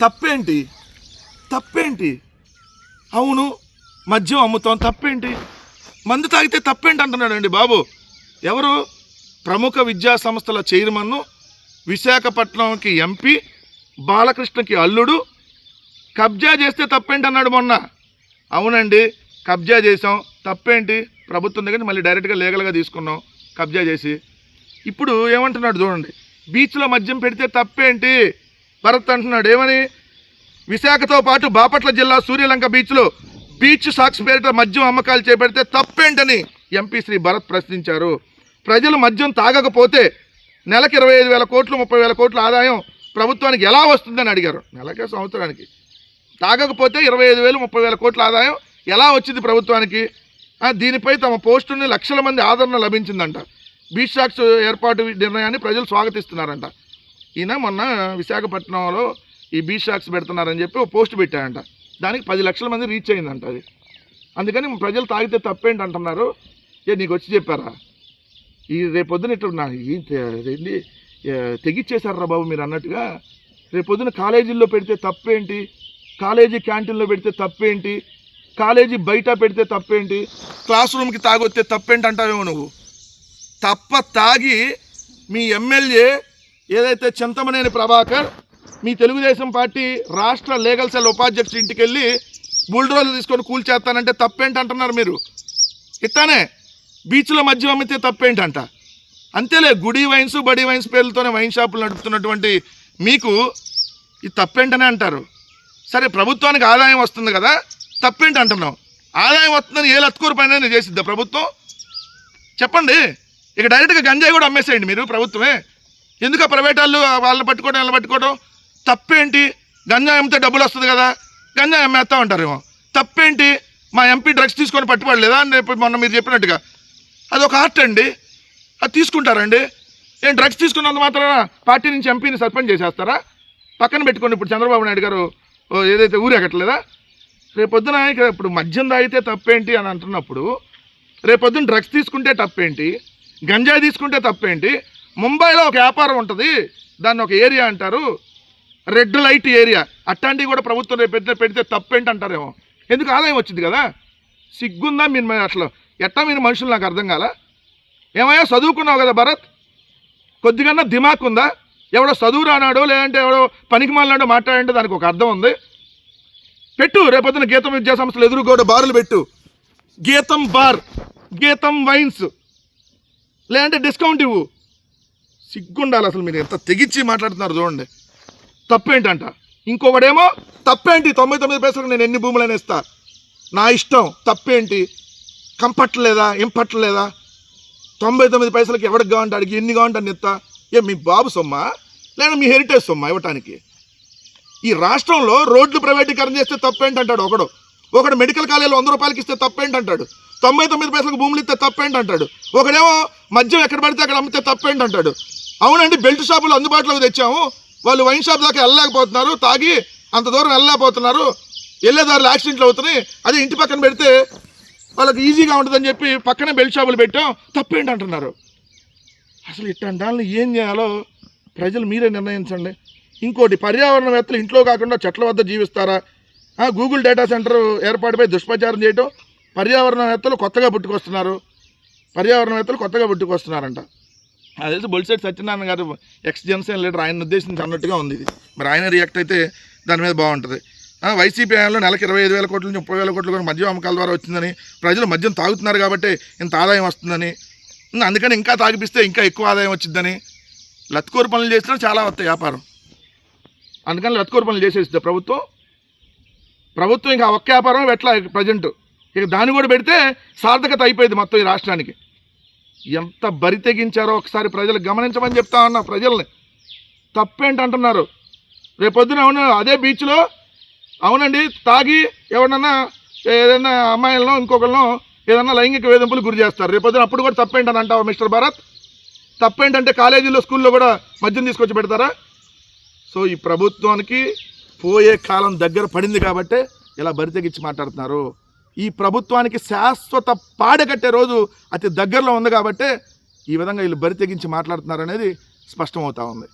తప్పేంటి? తప్పేంటి? అవును, మద్యం అమ్ముతాం, తప్పేంటి? మందు తాగితే తప్పేంటి అంటున్నాడండి బాబు. ఎవరు? ప్రముఖ విద్యా సంస్థల చైర్మన్, విశాఖపట్నంకి ఎంపీ, బాలకృష్ణకి అల్లుడు. కబ్జా చేస్తే తప్పేంటి అన్నాడు మొన్న. అవునండి, కబ్జా చేసాం, తప్పేంటి? ప్రభుత్వం దగ్గర మళ్ళీ డైరెక్ట్గా లీగల్గా తీసుకున్నాం కబ్జా చేసి. ఇప్పుడు ఏమంటున్నాడు చూడండి, బీచ్లో మద్యం పెడితే తప్పేంటి? భరత్ అంటున్నాడు ఏమని, విశాఖతో పాటు బాపట్ల జిల్లా సూర్యలంక బీచ్లో బీచ్ సాక్స్ పేరిట మద్యం అమ్మకాలు చేపడితే తప్పేంటని ఎంపీ శ్రీ భరత్ ప్రశ్నించారు. ప్రజలు మద్యం తాగకపోతే నెలకి 25,000 కోట్లు 30,000 కోట్ల ఆదాయం ప్రభుత్వానికి ఎలా వస్తుందని అడిగారు. నెలకే సంవత్సరానికి తాగకపోతే 25,000 30,000 కోట్ల ఆదాయం ఎలా వచ్చింది ప్రభుత్వానికి? దీనిపై తమ పోస్టుని లక్షల మంది ఆదరణ లభించిందంట. బీచ్ సాక్స్ ఏర్పాటు నిర్ణయాన్ని ప్రజలు స్వాగతిస్తున్నారంట. ఈయన మొన్న విశాఖపట్నంలో ఈ బీచ్ సాక్స్ పెడుతున్నారని చెప్పి ఒక పోస్ట్ పెట్టారంట. దానికి 10 లక్షల మంది రీచ్ అయిందంట అది. అందుకని ప్రజలు తాగితే తప్పేంటి అంటున్నారు. నీకు వచ్చి చెప్పారా? ఈ రేపొద్దున ఇట్లా ఏంటి తెగిచ్చేశారా బాబు మీరు అన్నట్టుగా. రేపొద్దున కాలేజీల్లో పెడితే తప్పేంటి? కాలేజీ క్యాంటీన్లో పెడితే తప్పేంటి? కాలేజీ బయట పెడితే తప్పేంటి? క్లాస్ రూమ్కి తాగొస్తే తప్పేంటి అంటావేమో నువ్వు. తాగి మీ ఎమ్మెల్యే ఏదైతే చింతమనేని ప్రభాకర్ మీ తెలుగుదేశం పార్టీ రాష్ట్ర లీగల్ సెల్ ఉపాధ్యక్షుడి ఇంటికి వెళ్ళి బుల్డోజర్లు తీసుకొని కూల్చేస్తానంటే తప్పేంటి అంటున్నారు మీరు. ఇట్లానే బీచ్లో మద్యం అమ్మితే తప్పేంటంట. అంతేలే, గుడి వైన్స్ బడి వైన్స్ పేర్లతోనే వైన్ షాపులు నడుపుతున్నటువంటి మీకు ఇది తప్పేంటనే అంటారు. సరే, ప్రభుత్వానికి ఆదాయం వస్తుంది కదా, తప్పేంటి అంటున్నాం. ఆదాయం వస్తుందని ఏ లత్కూరు పైన చేసిద్దా ప్రభుత్వం? చెప్పండి. ఇక డైరెక్ట్గా గంజాయి కూడా అమ్మేసేయండి మీరు ప్రభుత్వమే. ఎందుకు ప్రైవేట్ వాళ్ళని పట్టుకోవడం వాళ్ళని పట్టుకోవడం? తప్పేంటి? గంజాయి అమ్మితే డబ్బులు వస్తుంది కదా, గంజాయి అమ్మేస్తా ఉంటారేమో. తప్పేంటి? మా ఎంపీ డ్రగ్స్ తీసుకొని పట్టుబడలేదా అని మొన్న మీరు చెప్పినట్టుగా? అదొక ఆర్ట్ అండి, అది తీసుకుంటారండి. ఏం డ్రగ్స్ తీసుకున్నంత మాత్రాన పార్టీ నుంచి ఎంపీని సస్పెండ్ చేసేస్తారా? పక్కన పెట్టుకోండి. ఇప్పుడు చంద్రబాబు నాయుడు గారు ఏదైతే ఊరెక్కట్లేదా? రేపొద్దున ఇప్పుడు మద్యం తాగితే తప్పేంటి అని అంటున్నప్పుడు రేపొద్దున డ్రగ్స్ తీసుకుంటే తప్పేంటి? గంజాయి తీసుకుంటే తప్పేంటి? ముంబైలో ఒక వ్యాపారం ఉంటుంది, దాన్ని ఒక ఏరియా అంటారు, రెడ్ లైట్ ఏరియా. అట్లాంటివి కూడా ప్రభుత్వం పెడితే తప్పేంటి అంటారేమో. ఎందుకు? ఆదాయం వచ్చింది కదా. సిగ్గుందా మీరు? అసలు ఎట్టా మీరు మనుషులు నాకు అర్థం కాల. ఏమయ్యా చదువుకున్నావు కదా భరత్, కొద్దిగా దిమాక్ ఉందా? ఎవడో చదువు రానాడో లేదంటే ఎవడో పనికి మాలినాడో మాట్లాడంటే దానికి ఒక అర్థం ఉంది. పెట్టు, రేపొద్దున గీతం విద్యా సంస్థలు ఎదురుగోడ బారులు పెట్టు. గీతం బార్, గీతం వైన్స్, లేదంటే డిస్కౌంట్ ఇవ్వు. సిగ్గుండాలి అసలు. మీరు ఎంత తెగిచ్చి మాట్లాడుతున్నారు చూడండి. తప్పేంటంట. ఇంకొకడేమో తప్పేంటి 99 పైసలకు నేను ఎన్ని భూములైనా ఇస్తా, నా ఇష్టం, తప్పేంటి? కంపట్టలేదా? ఏం పట్టలేదా? 99 పైసలకి ఎవరికి కావాలంటే అడిగి ఎన్ని కావాలంటే అన్ని ఇస్తా. మీ బాబు సొమ్మా లేదా మీ హెరిటేజ్ సొమ్మా ఇవ్వటానికి? ఈ రాష్ట్రంలో రోడ్లు ప్రైవేటీకరణ చేస్తే తప్పేంటంటాడు ఒకడు మెడికల్ కాలేజీలో 100 రూపాయలకి ఇస్తే తప్పేంటంటాడు. 99 పైసలకు భూములు ఇస్తే తప్పేంటంటాడు. ఒకడేమో మద్యం ఎక్కడ పడితే అక్కడ అమ్మితే తప్పేంటంటాడు. అవునండి, బెల్ట్ షాపులు అందుబాటులోకి తెచ్చాము, వాళ్ళు వైన్ షాప్ దాకా వెళ్ళలేకపోతున్నారు, తాగి అంత దూరం వెళ్ళలేకపోతున్నారు, వెళ్ళేదారులు యాక్సిడెంట్లు అవుతున్నాయి, అదే ఇంటి పక్కన పెడితే వాళ్ళకి ఈజీగా ఉంటుందని చెప్పి పక్కనే బెల్ట్ షాపులు పెట్టాం, తప్పేంటి అంటున్నారు. అసలు ఇట్లాంటి దాన్ని ఏం చేయాలో ప్రజలు మీరే నిర్ణయించండి. ఇంకోటి, పర్యావరణవేత్తలు ఇంట్లో కాకుండా చెట్ల వద్ద జీవిస్తారా? గూగుల్ డేటా సెంటర్ ఏర్పాటుపై దుష్ప్రచారం చేయటం పర్యావరణవేత్తలు కొత్తగా పుట్టుకొస్తున్నారంట. అదే బొలిశెట్టి సత్యనారాయణ గారు ఎక్స్ జనసేన లీడర్, ఆయన ఉద్దేశించి అన్నట్టుగా ఉంది ఇది. మరి ఆయన రియాక్ట్ అయితే దాని మీద బాగుంటుంది. వైసీపీ హయాంలో నెలకి 25,000 కోట్ల నుంచి 30,000 కోట్ల కూడా మద్యం అమ్మకాల ద్వారా వచ్చిందని, ప్రజలు మద్యం తాగుతున్నారు కాబట్టి ఇంత ఆదాయం వస్తుందని, అందుకని ఇంకా తాగిపిస్తే ఇంకా ఎక్కువ ఆదాయం వచ్చిందని, లత్కూరు పనులు చేసినా చాలా వస్తాయి వ్యాపారం, అందుకని లత్కూరు పనులు చేసేస్తుంది ప్రభుత్వం. ఇంకా ఒక్క వ్యాపారం ఎట్లా ప్రజెంట్, ఇక దాన్ని కూడా పెడితే సార్థకత అయిపోయింది మొత్తం ఈ రాష్ట్రానికి. ఎంత బరి తెగించారో ఒకసారి ప్రజలు గమనించమని చెప్తా ఉన్నా ప్రజల్ని. తప్పేంటి అంటున్నారు. రేపొద్దున అవును అదే బీచ్లో అవునండి తాగి ఎవరన్నా ఏదైనా అమ్మాయిలను ఇంకొకరినో ఏదన్నా లైంగిక వేధింపులు గురి చేస్తారు. రేపొద్దున అప్పుడు కూడా తప్పేంటని అంటావా మిస్టర్ భారత్? తప్పేంటంటే కాలేజీల్లో స్కూల్లో కూడా మద్యం తీసుకొచ్చి పెడతారా? సో ఈ ప్రభుత్వానికి పోయే కాలం దగ్గర పడింది కాబట్టే ఇలా బరి తెగించి మాట్లాడుతున్నారు. ఈ ప్రభుత్వానికి శాశ్వత పాడకట్టే రోజు అతి దగ్గరలో ఉంది కాబట్టే ఈ విధంగా వీళ్ళు బరి తెగించి మాట్లాడుతున్నారు అనేది స్పష్టమవుతా ఉంది.